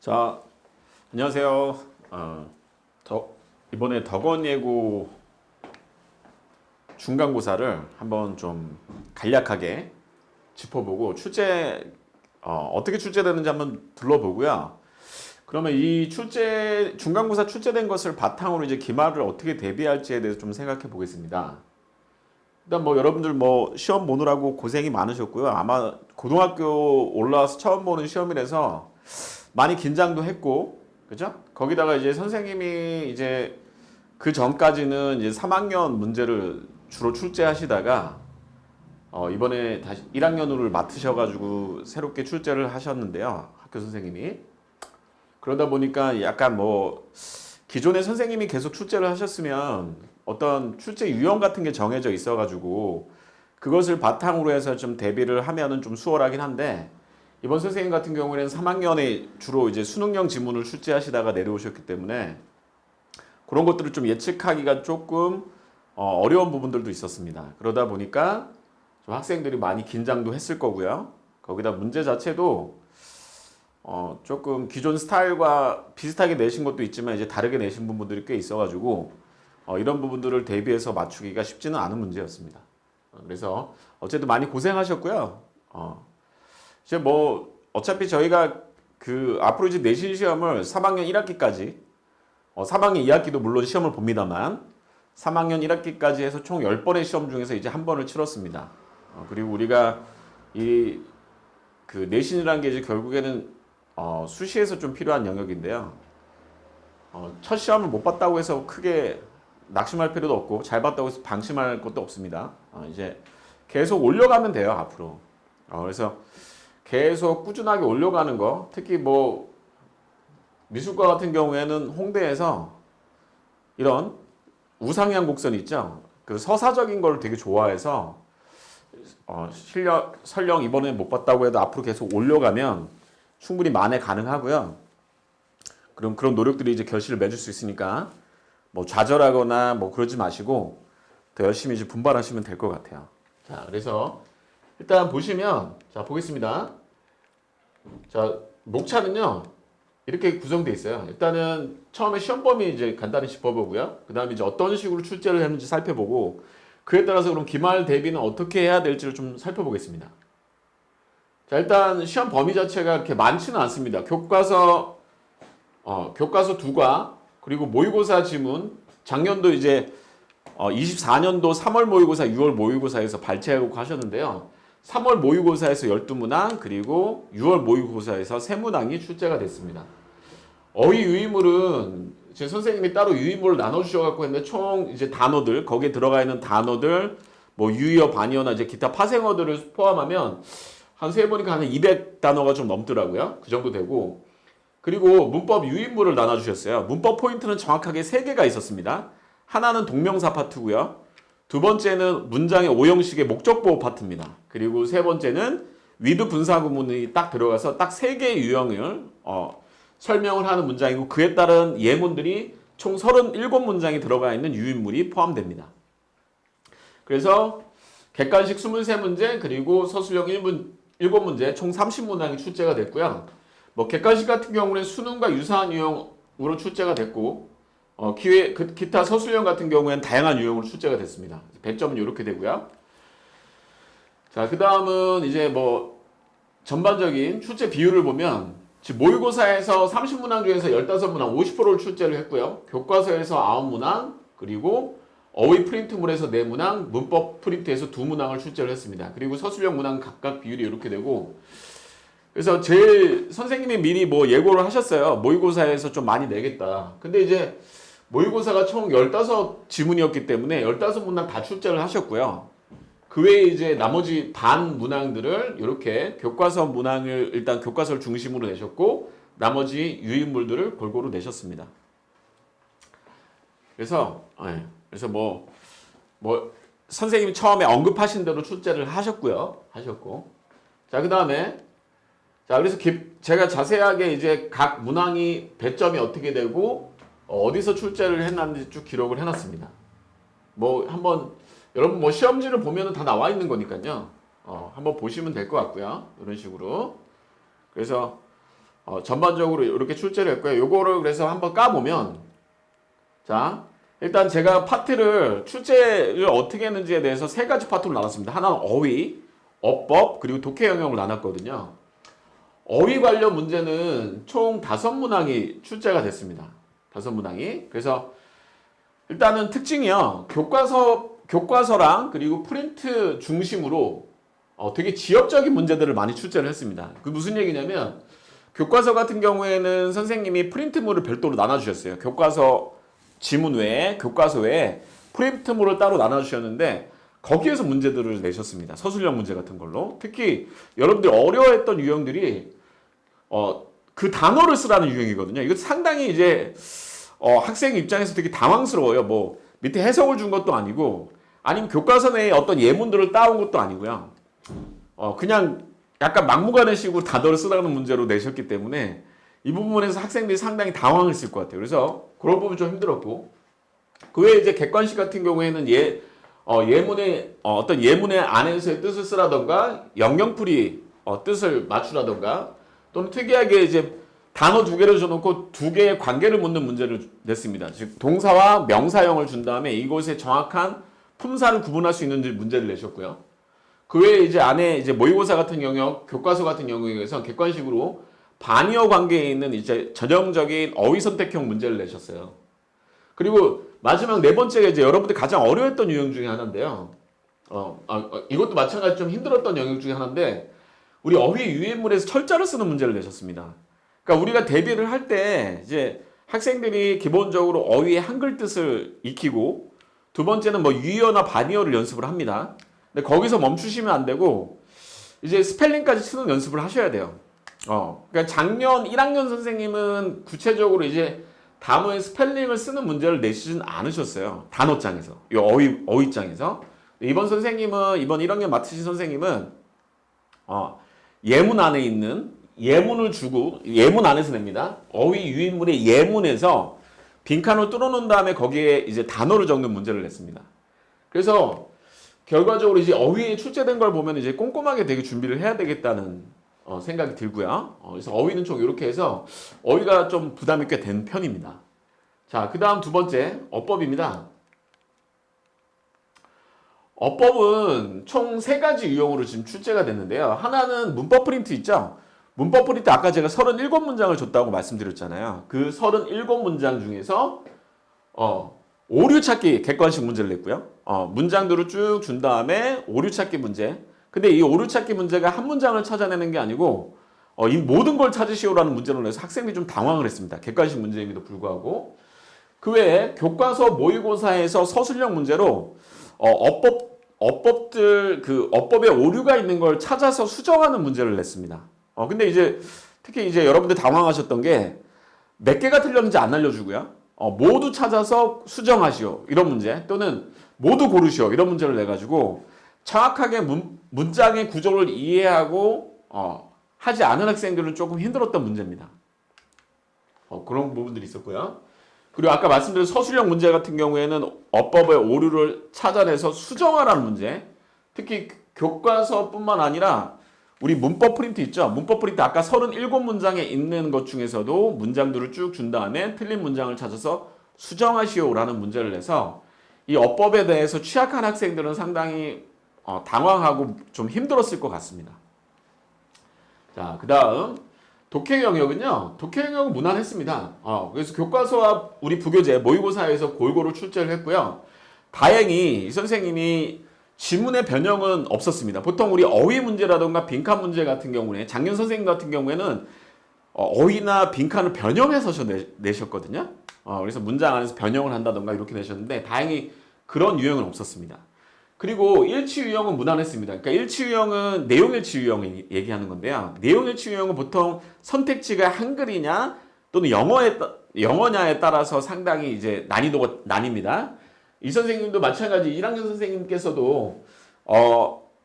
자, 안녕하세요. 이번에 덕원예고 중간고사를 한번 좀 간략하게 짚어보고 어떻게 출제되는지 한번 둘러보고요. 그러면 이 중간고사 출제된 것을 바탕으로 이제 기말을 어떻게 대비할지에 대해서 좀 생각해 보겠습니다. 일단 뭐 여러분들 뭐 시험 보느라고 고생이 많으셨고요. 아마 고등학교 올라와서 처음 보는 시험이라서 많이 긴장도 했고, 그죠? 거기다가 이제 선생님이 이제 그 전까지는 이제 3학년 문제를 주로 출제하시다가 이번에 다시 1학년으로 맡으셔가지고 새롭게 출제를 하셨는데요. 학교 선생님이. 그러다 보니까 약간 뭐 기존의 선생님이 계속 출제를 하셨으면 어떤 출제 유형 같은 게 정해져 있어가지고 그것을 바탕으로 해서 좀 대비를 하면은 좀 수월하긴 한데, 이번 선생님 같은 경우에는 3학년에 주로 이제 수능형 지문을 출제하시다가 내려오셨기 때문에 그런 것들을 좀 예측하기가 조금 어려운 부분들도 있었습니다. 그러다 보니까 좀 학생들이 많이 긴장도 했을 거고요. 거기다 문제 자체도 조금 기존 스타일과 비슷하게 내신 것도 있지만 이제 다르게 내신 부분들이 꽤 있어가지고 이런 부분들을 대비해서 맞추기가 쉽지는 않은 문제였습니다. 그래서 어쨌든 많이 고생하셨고요. 이제 뭐 어차피 저희가 그 앞으로 이제 내신 시험을 3학년 1학기까지 3학년 2학기도 물론 시험을 봅니다만 3학년 1학기까지 해서 총 10번의 시험 중에서 이제 한 번을 치렀습니다. 그리고 우리가 이 그 내신이라는 게 이제 결국에는 수시에서 좀 필요한 영역인데요. 첫 시험을 못 봤다고 해서 크게 낙심할 필요도 없고 잘 봤다고 해서 방심할 것도 없습니다. 이제 계속 올려가면 돼요, 앞으로. 그래서 계속 꾸준하게 올려가는 거, 특히 뭐 미술과 같은 경우에는 홍대에서 이런 우상향 곡선 있죠. 그 서사적인 걸 되게 좋아해서 설령 이번에 못 봤다고 해도 앞으로 계속 올려가면 충분히 만회 가능하고요. 그럼 그런 노력들이 이제 결실을 맺을 수 있으니까 뭐 좌절하거나 뭐 그러지 마시고 더 열심히 이제 분발하시면 될 것 같아요. 자, 그래서 일단 보시면, 자, 보겠습니다. 자, 목차는요, 이렇게 구성되어 있어요. 일단은 처음에 시험 범위 이제 간단히 짚어보고요. 그 다음에 이제 어떤 식으로 출제를 했는지 살펴보고, 그에 따라서 그럼 기말 대비는 어떻게 해야 될지를 좀 살펴보겠습니다. 자, 일단 시험 범위 자체가 그렇게 많지는 않습니다. 교과서 2과, 그리고 모의고사 지문, 작년도 이제 24년도 3월 모의고사, 6월 모의고사에서 발췌하고 하셨는데요. 3월 모의고사에서 12문항, 그리고 6월 모의고사에서 3문항이 출제가 됐습니다. 어휘 유의물은 제 선생님이 따로 유의물을 나눠주셔갖고 했는데 총 이제 단어들, 거기에 들어가 있는 단어들, 뭐 유의어, 반의어나 이제 기타 파생어들을 포함하면 한 세보니까 한 200단어가 좀 넘더라고요. 그 정도 되고. 그리고 문법 유의물을 나눠주셨어요. 문법 포인트는 정확하게 3개가 있었습니다. 하나는 동명사 파트고요. 두 번째는 문장의 오형식의 목적보호 파트입니다. 그리고 세 번째는 with 분사 구문이 딱 들어가서 딱 3개의 유형을 설명을 하는 문장이고, 그에 따른 예문들이 총 37문장이 들어가 있는 유인물이 포함됩니다. 그래서 객관식 23문제, 그리고 서술형 7문제 총 30문항이 출제가 됐고요. 뭐 객관식 같은 경우는 수능과 유사한 유형으로 출제가 됐고, 기타 서술형 같은 경우에는 다양한 유형으로 출제가 됐습니다. 배점은 이렇게 되고요. 자, 그 다음은 이제 뭐 전반적인 출제 비율을 보면, 지금 모의고사에서 30문항 중에서 15문항 50%를 출제를 했고요. 교과서에서 9문항, 그리고 어휘 프린트물에서 4문항, 문법 프린트에서 2문항을 출제를 했습니다. 그리고 서술형 문항 각각 비율이 이렇게 되고, 그래서 제일 선생님이 미리 뭐 예고를 하셨어요. 모의고사에서 좀 많이 내겠다. 근데 이제 모의고사가 총 15지문이었기 때문에 15문항 다 출제를 하셨고요. 그 외에 이제 나머지 반 문항들을 이렇게 교과서 문항을 일단 교과서를 중심으로 내셨고, 나머지 유인물들을 골고루 내셨습니다. 그래서 뭐 선생님이 처음에 언급하신 대로 출제를 하셨고, 자, 그 다음에 자, 그래서 제가 자세하게 이제 각 문항이 배점이 어떻게 되고 어디서 출제를 했는지 쭉 기록을 해놨습니다. 뭐 한번 여러분 뭐 시험지를 보면은 다 나와 있는 거니까요. 한번 보시면 될 것 같고요. 이런 식으로. 그래서 전반적으로 이렇게 출제를 했고요. 요거를 그래서 한번 까보면, 자, 일단 제가 파트를, 출제를 어떻게 했는지에 대해서 세 가지 파트로 나눴습니다. 하나는 어휘, 어법, 그리고 독해 영역을 나눴거든요. 어휘 관련 문제는 총 5문항이 출제가 됐습니다. 5문항이. 그래서 일단은 특징이요. 교과서랑 그리고 프린트 중심으로 되게 지역적인 문제들을 많이 출제를 했습니다. 그 무슨 얘기냐면, 교과서 같은 경우에는 선생님이 프린트물을 별도로 나눠주셨어요. 교과서 지문 외에, 교과서 외에 프린트물을 따로 나눠주셨는데, 거기에서 문제들을 내셨습니다. 서술형 문제 같은 걸로. 특히 여러분들이 어려워했던 유형들이 그 단어를 쓰라는 유형이거든요. 이거 상당히 이제 학생 입장에서 되게 당황스러워요. 뭐 밑에 해석을 준 것도 아니고, 아니면 교과서 내에 어떤 예문들을 따온 것도 아니고요. 그냥 약간 막무가내식으로 단어를 쓰라는 문제로 내셨기 때문에 이 부분에서 학생들이 상당히 당황했을 것 같아요. 그래서 그런 부분 좀 힘들었고, 그 외에 이제 객관식 같은 경우에는 예문의 어떤 예문의 안에서의 뜻을 쓰라던가, 영영풀이 뜻을 맞추라던가, 또는 특이하게 이제 단어 2개를 줘놓고 2개의 관계를 묻는 문제를 냈습니다. 즉 동사와 명사형을 준 다음에 이곳의 정확한 품사를 구분할 수 있는지 문제를 내셨고요. 그 외에 이제 안에 이제 모의고사 같은 영역, 교과서 같은 영역에서 객관식으로 반의어 관계에 있는 이제 전형적인 어휘 선택형 문제를 내셨어요. 그리고 마지막 4번째가 이제 여러분들이 가장 어려웠던 유형 중에 하나인데요. 이것도 마찬가지 좀 힘들었던 영역 중에 하나인데, 우리 어휘 유인물에서 철자를 쓰는 문제를 내셨습니다. 그러니까 우리가 대비를 할 때 이제 학생들이 기본적으로 어휘의 한글 뜻을 익히고, 두 번째는 뭐 유의어나 반의어를 연습을 합니다. 근데 거기서 멈추시면 안 되고 이제 스펠링까지 쓰는 연습을 하셔야 돼요. 그러니까 작년 1학년 선생님은 구체적으로 이제 단어의 스펠링을 쓰는 문제를 내시진 않으셨어요. 단어장에서, 이 어휘장에서. 이번 선생님은, 이번 1학년 맡으신 선생님은 예문 안에 있는 예문을 주고, 예문 안에서 냅니다. 어휘 유인물의 예문에서 빈칸을 뚫어놓은 다음에 거기에 이제 단어를 적는 문제를 냈습니다. 그래서 결과적으로 이제 어휘에 출제된 걸 보면 이제 꼼꼼하게 되게 준비를 해야 되겠다는 생각이 들고요. 그래서 어휘는 좀 이렇게 해서 어휘가 좀 부담이 꽤 된 편입니다. 자, 그 다음 2번째, 어법입니다. 어법은 총 3가지 유형으로 지금 출제가 됐는데요. 하나는 문법 프린트 있죠? 문법 프린트 아까 제가 37문장을 줬다고 말씀드렸잖아요. 그 37문장 중에서 오류 찾기 객관식 문제를 냈고요. 문장들을 쭉 준 다음에 오류 찾기 문제. 근데 이 오류 찾기 문제가 한 문장을 찾아내는 게 아니고 이 모든 걸 찾으시오라는 문제를 내서 학생들이 좀 당황을 했습니다. 객관식 문제임에도 불구하고. 그 외에 교과서 모의고사에서 서술형 문제로 어법들, 그 어법에 오류가 있는 걸 찾아서 수정하는 문제를 냈습니다. 근데 이제 특히 이제 여러분들 당황하셨던 게 몇 개가 틀렸는지 안 알려주고요. 모두 찾아서 수정하시오, 이런 문제, 또는 모두 고르시오, 이런 문제를 내가지고 정확하게 문장의 구조를 이해하고 하지 않은 학생들은 조금 힘들었던 문제입니다. 그런 부분들이 있었고요. 그리고 아까 말씀드린 서술형 문제 같은 경우에는 어법의 오류를 찾아내서 수정하라는 문제, 특히 교과서뿐만 아니라 우리 문법 프린트 있죠? 문법 프린트 아까 37문장에 있는 것 중에서도 문장들을 쭉 준 다음에 틀린 문장을 찾아서 수정하시오라는 문제를 내서 이 어법에 대해서 취약한 학생들은 상당히 당황하고 좀 힘들었을 것 같습니다. 자, 그 다음 독해 영역은요. 독해 영역은 무난했습니다. 그래서 교과서와 우리 부교재 모의고사에서 골고루 출제를 했고요. 다행히 이 선생님이 지문의 변형은 없었습니다. 보통 우리 어휘 문제라던가 빈칸 문제 같은 경우에 작년 선생님 같은 경우에는 어휘나 빈칸을 변형해서 내셨거든요. 그래서 문장 안에서 변형을 한다던가 이렇게 내셨는데 다행히 그런 유형은 없었습니다. 그리고 일치 유형은 무난했습니다. 그러니까 일치 유형은 내용 일치 유형을 얘기하는 건데요. 내용 일치 유형은 보통 선택지가 한글이냐 또는 영어냐에 따라서 상당히 이제 난이도가 나뉩니다. 이 선생님도 마찬가지 1학년 선생님께서도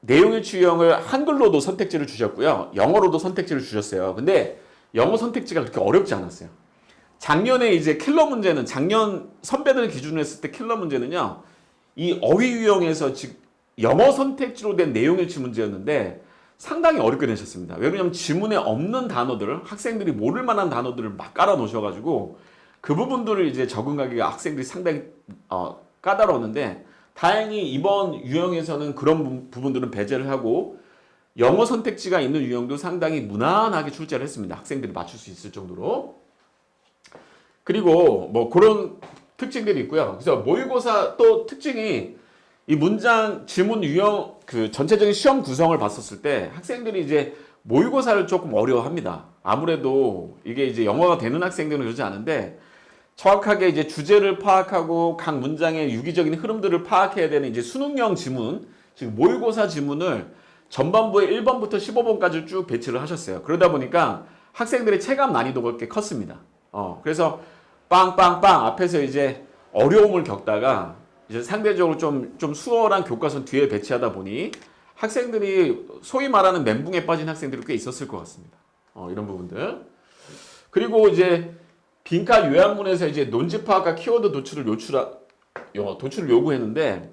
내용 일치 유형을 한글로도 선택지를 주셨고요. 영어로도 선택지를 주셨어요. 근데 영어 선택지가 그렇게 어렵지 않았어요. 작년에 이제 킬러 문제는 작년 선배들 기준으로 했을 때 킬러 문제는요. 이 어휘 유형에서 즉 영어 선택지로 된 내용 일치 문제였는데 상당히 어렵게 내셨습니다. 왜냐하면 지문에 없는 단어들, 학생들이 모를 만한 단어들을 막 깔아 놓으셔가지고 그 부분들을 이제 적응하기가 학생들이 상당히 까다로웠는데 다행히 이번 유형에서는 그런 부분들은 배제를 하고 영어 선택지가 있는 유형도 상당히 무난하게 출제를 했습니다. 학생들이 맞출 수 있을 정도로. 그리고 뭐 그런 특징들이 있고요. 그래서 모의고사 또 특징이 이 문장 지문 유형 그 전체적인 시험 구성을 봤었을 때 학생들이 이제 모의고사를 조금 어려워합니다. 아무래도 이게 이제 영어가 되는 학생들은 그러지 않은데 정확하게 이제 주제를 파악하고 각 문장의 유기적인 흐름들을 파악해야 되는 이제 수능형 지문, 지금 모의고사 지문을 전반부에 1번부터 15번까지 쭉 배치를 하셨어요. 그러다 보니까 학생들의 체감 난이도가 꽤 컸습니다. 그래서 빵빵빵 앞에서 이제 어려움을 겪다가 이제 상대적으로 좀 수월한 교과서 뒤에 배치하다 보니 학생들이 소위 말하는 멘붕에 빠진 학생들이 꽤 있었을 것 같습니다. 이런 부분들. 그리고 이제 빈칸 요약문에서 이제 논지 파악과 키워드 도출을 요구했는데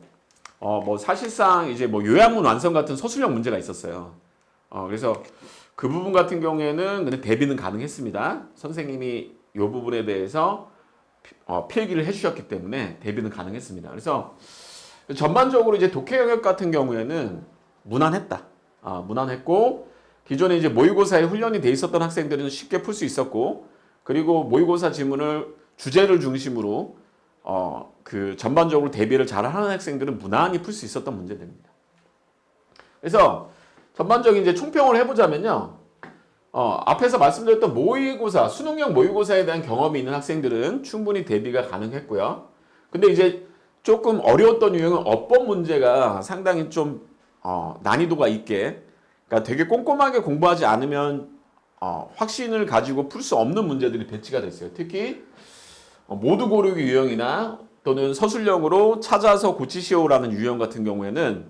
뭐 사실상 이제 뭐 요약문 완성 같은 서술형 문제가 있었어요. 그래서 그 부분 같은 경우에는 근데 대비는 가능했습니다. 선생님이 이 부분에 대해서 필기를 해주셨기 때문에 대비는 가능했습니다. 그래서 전반적으로 이제 독해 영역 같은 경우에는 무난했다. 무난했고 기존에 이제 모의고사에 훈련이 돼 있었던 학생들은 쉽게 풀 수 있었고 그리고 모의고사 지문을 주제를 중심으로 그 전반적으로 대비를 잘하는 학생들은 무난히 풀 수 있었던 문제들입니다. 그래서 전반적인 이제 총평을 해보자면요. 앞에서 말씀드렸던 모의고사, 수능형 모의고사에 대한 경험이 있는 학생들은 충분히 대비가 가능했고요. 근데 이제 조금 어려웠던 유형은 어법 문제가 상당히 좀 난이도가 있게, 그러니까 되게 꼼꼼하게 공부하지 않으면 확신을 가지고 풀 수 없는 문제들이 배치가 됐어요. 특히 모두 고르기 유형이나 또는 서술형으로 찾아서 고치시오라는 유형 같은 경우에는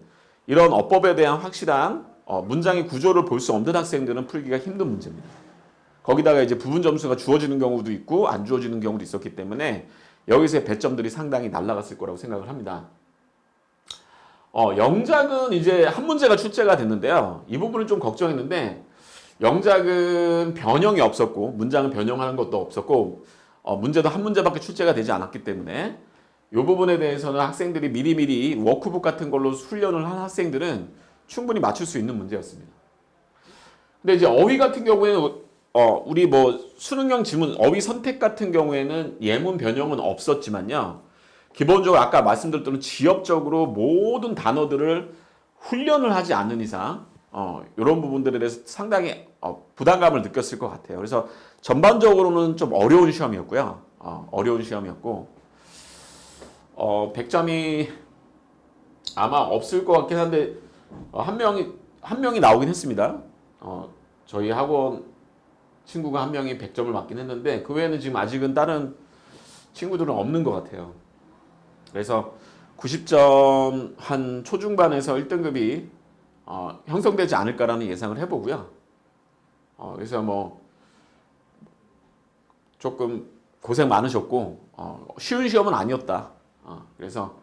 이런 어법에 대한 확실한 문장의 구조를 볼 수 없는 학생들은 풀기가 힘든 문제입니다. 거기다가 이제 부분 점수가 주어지는 경우도 있고 안 주어지는 경우도 있었기 때문에 여기서의 배점들이 상당히 날아갔을 거라고 생각을 합니다. 영작은 이제 한 문제가 출제가 됐는데요. 이 부분을 좀 걱정했는데 영작은 변형이 없었고 문장은 변형하는 것도 없었고 문제도 한 문제밖에 출제가 되지 않았기 때문에 이 부분에 대해서는 학생들이 미리미리 워크북 같은 걸로 훈련을 한 학생들은 충분히 맞출 수 있는 문제였습니다. 근데 이제 어휘 같은 경우에는 우리 뭐 수능형 지문 어휘 선택 같은 경우에는 예문 변형은 없었지만요. 기본적으로 아까 말씀드렸던 지역적으로 모든 단어들을 훈련을 하지 않는 이상 이런 부분들에 대해서 상당히 부담감을 느꼈을 것 같아요. 그래서 전반적으로는 좀 어려운 시험이었고요. 어려운 시험이었고 100점이 아마 없을 것 같긴 한데 한 명이 나오긴 했습니다. 저희 학원 친구가 한 명이 100점을 맞긴 했는데 그 외에는 지금 아직은 다른 친구들은 없는 것 같아요. 그래서 90점 한 초중반에서 1등급이 형성되지 않을까라는 예상을 해보고요. 그래서 뭐 조금 고생 많으셨고 쉬운 시험은 아니었다. 그래서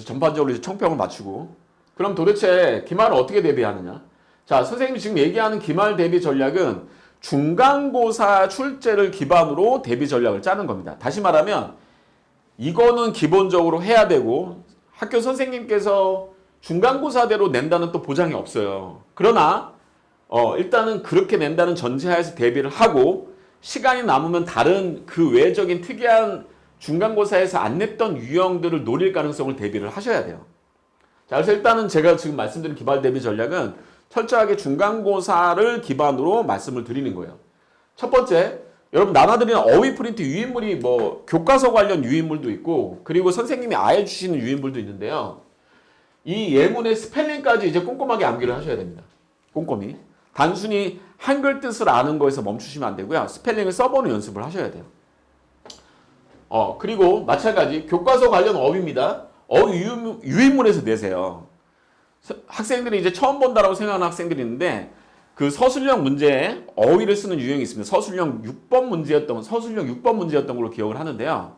전반적으로 이제 총평을 마치고 그럼 도대체 기말을 어떻게 대비하느냐? 자, 선생님이 지금 얘기하는 기말 대비 전략은 중간고사 출제를 기반으로 대비 전략을 짜는 겁니다. 다시 말하면 이거는 기본적으로 해야 되고 학교 선생님께서 중간고사대로 낸다는 또 보장이 없어요. 그러나 일단은 그렇게 낸다는 전제하에서 대비를 하고 시간이 남으면 다른 그 외적인 특이한 중간고사에서 안 냈던 유형들을 노릴 가능성을 대비를 하셔야 돼요. 자, 그래서 일단은 제가 지금 말씀드린 기말 대비 전략은 철저하게 중간고사를 기반으로 말씀을 드리는 거예요. 첫 번째, 여러분 나눠드리는 어휘 프린트 유인물이 뭐 교과서 관련 유인물도 있고 그리고 선생님이 아예 주시는 유인물도 있는데요. 이 예문의 스펠링까지 이제 꼼꼼하게 암기를 하셔야 됩니다. 꼼꼼히. 단순히 한글 뜻을 아는 거에서 멈추시면 안 되고요. 스펠링을 써보는 연습을 하셔야 돼요. 그리고 마찬가지 교과서 관련 어휘입니다. 어휘 유인물에서 내세요. 학생들이 이제 처음 본다라고 생각하는 학생들이 있는데 그 서술형 문제에 어휘를 쓰는 유형이 있습니다. 서술형 6번 문제였던 걸로 기억을 하는데요.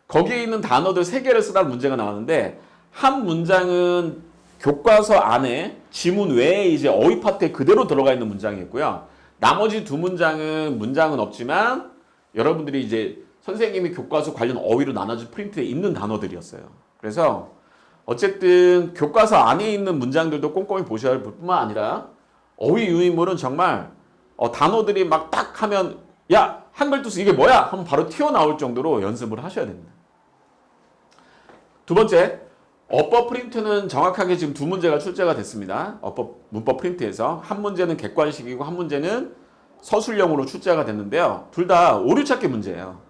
거기에 있는 단어들 3개를 쓰라는 문제가 나왔는데 한 문장은 교과서 안에 지문 외에 이제 어휘 파트에 그대로 들어가 있는 문장이었고요. 나머지 두 문장은 없지만 여러분들이 이제 선생님이 교과서 관련 어휘로 나눠준 프린트에 있는 단어들이었어요. 그래서 어쨌든 교과서 안에 있는 문장들도 꼼꼼히 보셔야 할 뿐만 아니라 어휘 유인물은 정말 단어들이 막 딱 하면 야 한글 뜻 이게 뭐야 하면 바로 튀어나올 정도로 연습을 하셔야 됩니다. 두 번째, 어법 프린트는 정확하게 지금 두 문제가 출제가 됐습니다. 문법 프린트에서 한 문제는 객관식이고 한 문제는 서술형으로 출제가 됐는데요. 둘 다 오류 찾기 문제예요.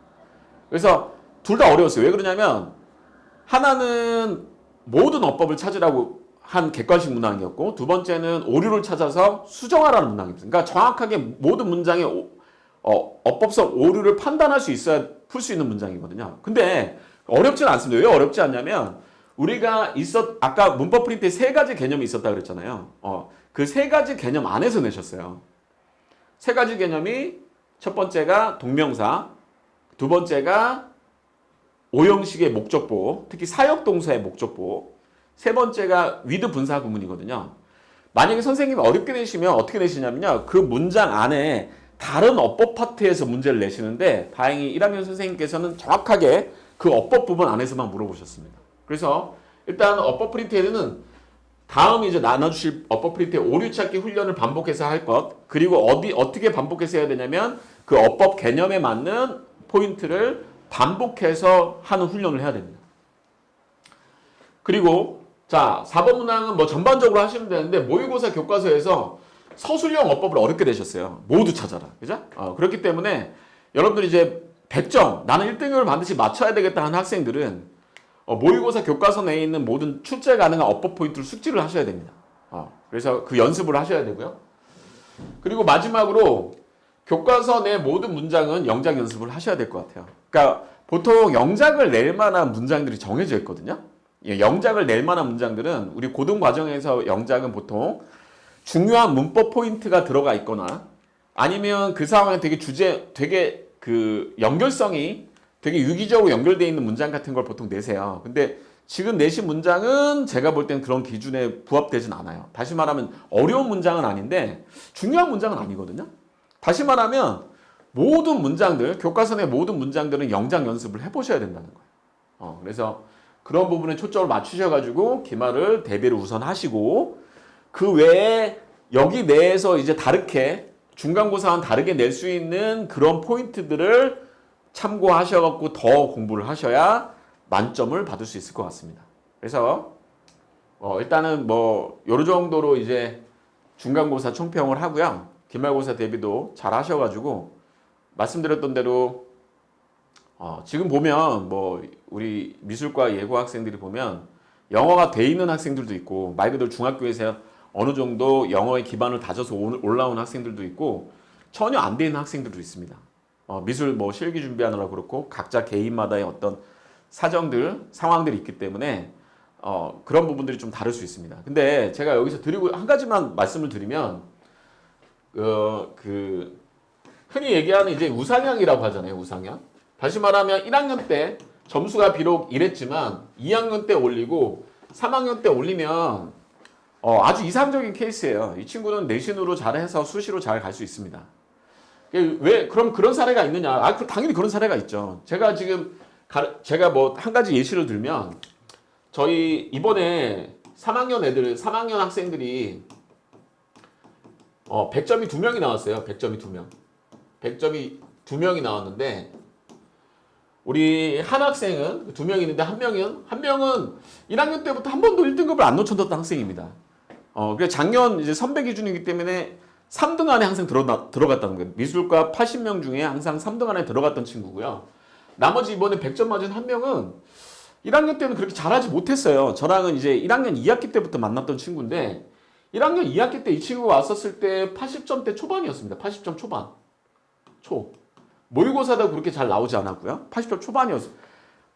그래서 둘 다 어려웠어요. 왜 그러냐면 하나는 모든 어법을 찾으라고 한 객관식 문항이었고 두 번째는 오류를 찾아서 수정하라는 문항입니다. 그러니까 정확하게 모든 문장의 어법성 오류를 판단할 수 있어야 풀 수 있는 문장이거든요. 근데 어렵진 않습니다. 왜 어렵지 않냐면 우리가 아까 문법 프린트에 세 가지 개념이 있었다 그랬잖아요. 그 세 가지 개념 안에서 내셨어요. 세 가지 개념이 첫 번째가 동명사, 두 번째가 오형식의 목적보, 특히 사역동사의 목적보, 세 번째가 with 분사 구문이거든요. 만약에 선생님이 어렵게 내시면 어떻게 내시냐면요. 그 문장 안에 다른 어법 파트에서 문제를 내시는데 다행히 1학년 선생님께서는 정확하게 그 어법 부분 안에서만 물어보셨습니다. 그래서 일단 어법 프린트에는 다음 이제 나눠주실 어법 프린트의 오류 찾기 훈련을 반복해서 할 것, 그리고 어떻게 반복해서 해야 되냐면 그 어법 개념에 맞는 포인트를 반복해서 하는 훈련을 해야 됩니다. 그리고 자 4번 문항은 뭐 전반적으로 하시면 되는데 모의고사 교과서에서 서술형 어법을 어렵게 내셨어요. 모두 찾아라. 그죠? 그렇기 때문에 여러분들이 이제 100점, 나는 1등급을 반드시 맞춰야 되겠다 하는 학생들은 모의고사 교과서 내에 있는 모든 출제 가능한 어법 포인트를 숙지를 하셔야 됩니다. 그래서 그 연습을 하셔야 되고요. 그리고 마지막으로 교과서 내 모든 문장은 영작 연습을 하셔야 될 것 같아요. 그러니까 보통 영작을 낼 만한 문장들이 정해져 있거든요. 영작을 낼 만한 문장들은 우리 고등 과정에서 영작은 보통 중요한 문법 포인트가 들어가 있거나 아니면 그 상황에 되게 그 연결성이 되게 유기적으로 연결되어 있는 문장 같은 걸 보통 내세요. 근데 지금 내신 문장은 제가 볼 땐 그런 기준에 부합되진 않아요. 다시 말하면 어려운 문장은 아닌데 중요한 문장은 아니거든요. 다시 말하면 모든 문장들, 교과서 내 모든 문장들은 영작 연습을 해보셔야 된다는 거예요. 그래서 그런 부분에 초점을 맞추셔가지고 기말을 대비를 우선 하시고 그 외에 여기 내에서 이제 다르게 중간고사와는 다르게 낼 수 있는 그런 포인트들을 참고하셔갖고 더 공부를 하셔야 만점을 받을 수 있을 것 같습니다. 그래서 일단은 뭐 요런 정도로 이제 중간고사 총평을 하고요. 기말고사 대비도 잘 하셔가지고 말씀드렸던 대로 지금 보면 뭐 우리 미술과 예고 학생들이 보면 영어가 돼 있는 학생들도 있고 말 그대로 중학교에서 어느 정도 영어의 기반을 다져서 올라온 학생들도 있고 전혀 안 돼 있는 학생들도 있습니다. 미술 뭐 실기 준비하느라 그렇고 각자 개인마다의 어떤 사정들, 상황들이 있기 때문에 그런 부분들이 좀 다를 수 있습니다. 근데 제가 여기서 한 가지만 말씀을 드리면 흔히 얘기하는 이제 우상향이라고 하잖아요. 우상향. 다시 말하면 1학년 때 점수가 비록 이랬지만 2학년 때 올리고 3학년 때 올리면 아주 이상적인 케이스예요. 이 친구는 내신으로 잘해서 수시로 잘 갈 수 있습니다. 왜 그럼 그런 사례가 있느냐? 당연히 그런 사례가 있죠. 제가 뭐 한 가지 예시를 들면 저희 이번에 3학년 학생들이 100점이 2명이 나왔어요. 100점이 2명. 100점이 2명이 나왔는데 우리 한 학생은 2명이 있는데 한 명은 1학년 때부터 한 번도 1등급을 안 놓쳤던 학생입니다. 그래서 작년 이제 선배 기준이기 때문에 3등 안에 항상 들어갔다는 거예요. 미술과 80명 중에 항상 3등 안에 들어갔던 친구고요. 나머지 이번에 100점 맞은 한 명은 1학년 때는 그렇게 잘하지 못했어요. 저랑은 이제 1학년 2학기 때부터 만났던 친구인데 1학년 2학기 때 이 친구가 왔었을 때 80점대 초반이었습니다. 80점 초반. 모의고사도 그렇게 잘 나오지 않았고요. 80점 초반이었어요.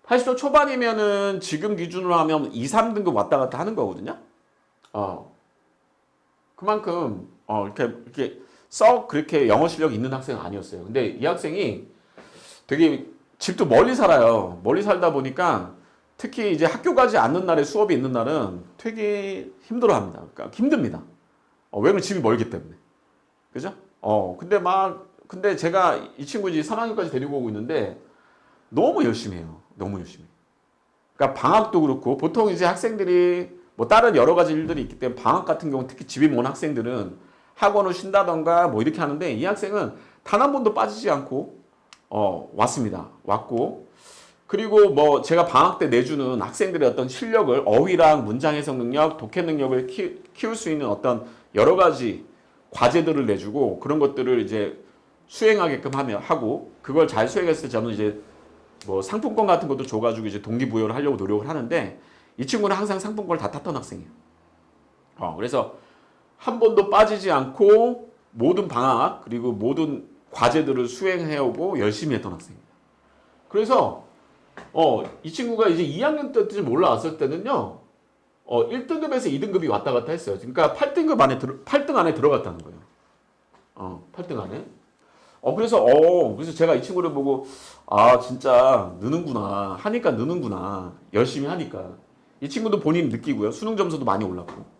80점 초반이면은 지금 기준으로 하면 2, 3등급 왔다 갔다 하는 거거든요. 그만큼 이렇게 썩 그렇게 영어 실력이 있는 학생은 아니었어요. 근데 이 학생이 되게 집도 멀리 살아요. 멀리 살다 보니까 특히 이제 학교 가지 않는 날에 수업이 있는 날은 되게 힘들어합니다. 그러니까 힘듭니다. 왜냐면 집이 멀기 때문에. 그죠? 근데 제가 이 친구 이제 3학년까지 데리고 오고 있는데 너무 열심히 해요. 너무 열심히. 그러니까 방학도 그렇고 보통 이제 학생들이 뭐 다른 여러 가지 일들이 있기 때문에 방학 같은 경우 특히 집이 먼 학생들은 학원을 쉰다던가 뭐 이렇게 하는데 이 학생은 단 한 번도 빠지지 않고 왔습니다. 왔고 그리고 뭐 제가 방학 때 내주는 학생들의 어떤 실력을 어휘랑 문장 해석 능력, 독해 능력을 키울 수 있는 어떤 여러 가지 과제들을 내주고 그런 것들을 이제 수행하게끔 하고 그걸 잘 수행했을 때 저는 이제 뭐 상품권 같은 것도 줘가지고 이제 동기부여를 하려고 노력을 하는데 이 친구는 항상 상품권을 다 탔던 학생이에요. 그래서 한 번도 빠지지 않고 모든 방학 그리고 모든 과제들을 수행해오고 열심히 했던 학생입니다. 그래서 이 친구가 이제 2학년 때쯤 올라왔을 때는요 1등급에서 2등급이 왔다 갔다 했어요. 그러니까 8등급 안에 8등 안에 들어갔다는 거예요. 8등 안에. 그래서 제가 이 친구를 보고 진짜 느는구나 하니까 느는구나 열심히 하니까 이 친구도 본인 느끼고요. 수능 점수도 많이 올랐고.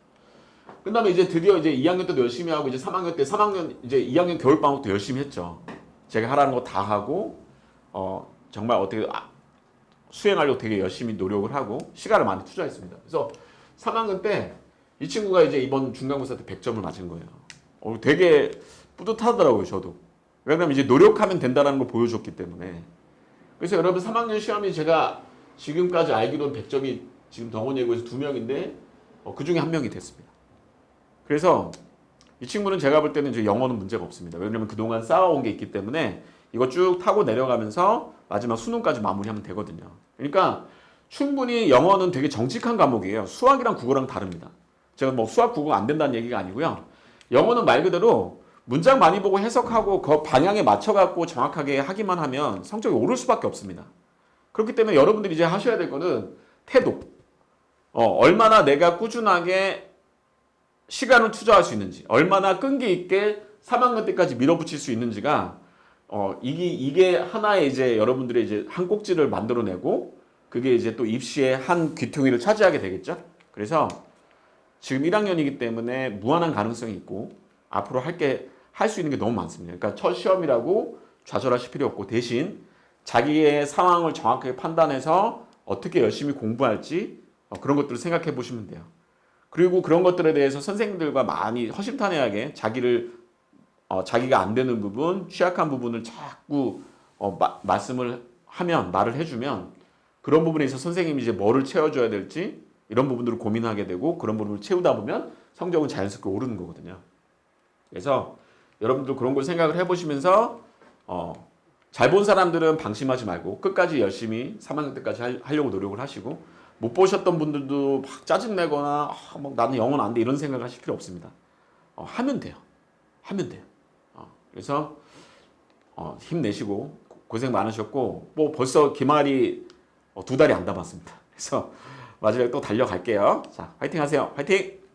그다음에 이제 드디어 이제 2학년 때도 열심히 하고 이제 3학년 이제 2학년 겨울 방학도 열심히 했죠. 제가 하라는 거 다 하고 정말 어떻게 수행하려고 되게 열심히 노력을 하고 시간을 많이 투자했습니다. 그래서 3학년 때 이 친구가 이제 이번 중간고사 때 100점을 맞은 거예요. 되게 뿌듯하더라고요, 저도. 왜냐면 이제 노력하면 된다는 걸 보여줬기 때문에. 그래서 여러분 3학년 시험이 제가 지금까지 알기로는 100점이 지금 덩어리고에서 2명인데 그 중에 1명이 됐습니다. 그래서 이 친구는 제가 볼 때는 이제 영어는 문제가 없습니다. 왜냐면 그동안 쌓아온 게 있기 때문에 이거 쭉 타고 내려가면서 마지막 수능까지 마무리하면 되거든요. 그러니까 충분히 영어는 되게 정직한 과목이에요. 수학이랑 국어랑 다릅니다. 제가 뭐 수학, 국어 안 된다는 얘기가 아니고요. 영어는 말 그대로 문장 많이 보고 해석하고 그 방향에 맞춰갖고 정확하게 하기만 하면 성적이 오를 수밖에 없습니다. 그렇기 때문에 여러분들이 이제 하셔야 될 거는 태도. 얼마나 내가 꾸준하게 시간을 투자할 수 있는지, 얼마나 끈기 있게 3학년 때까지 밀어붙일 수 있는지가 이게 하나의 이제 여러분들의 이제 한 꼭지를 만들어내고 그게 이제 또 입시의 한 귀퉁이를 차지하게 되겠죠. 그래서 지금 1학년이기 때문에 무한한 가능성이 있고 앞으로 할 수 있는 게 너무 많습니다. 그러니까 첫 시험이라고 좌절하실 필요 없고 대신 자기의 상황을 정확하게 판단해서 어떻게 열심히 공부할지 그런 것들을 생각해 보시면 돼요. 그리고 그런 것들에 대해서 선생님들과 많이 허심탄회하게 자기가 안 되는 부분, 취약한 부분을 자꾸 말을 해주면 그런 부분에 있어서 선생님이 이제 뭐를 채워줘야 될지 이런 부분들을 고민하게 되고 그런 부분을 채우다 보면 성적은 자연스럽게 오르는 거거든요. 그래서 여러분들 그런 걸 생각을 해보시면서 잘 본 사람들은 방심하지 말고 끝까지 열심히 3학년 때까지 하려고 노력을 하시고 못 보셨던 분들도 막 짜증내거나 나는 영어는 안 돼 이런 생각 하실 필요 없습니다. 하면 돼요. 그래서 힘내시고 고생 많으셨고 뭐 벌써 기말이 2달이 안 남았습니다. 그래서 마지막에 또 달려갈게요. 자, 화이팅 하세요. 화이팅!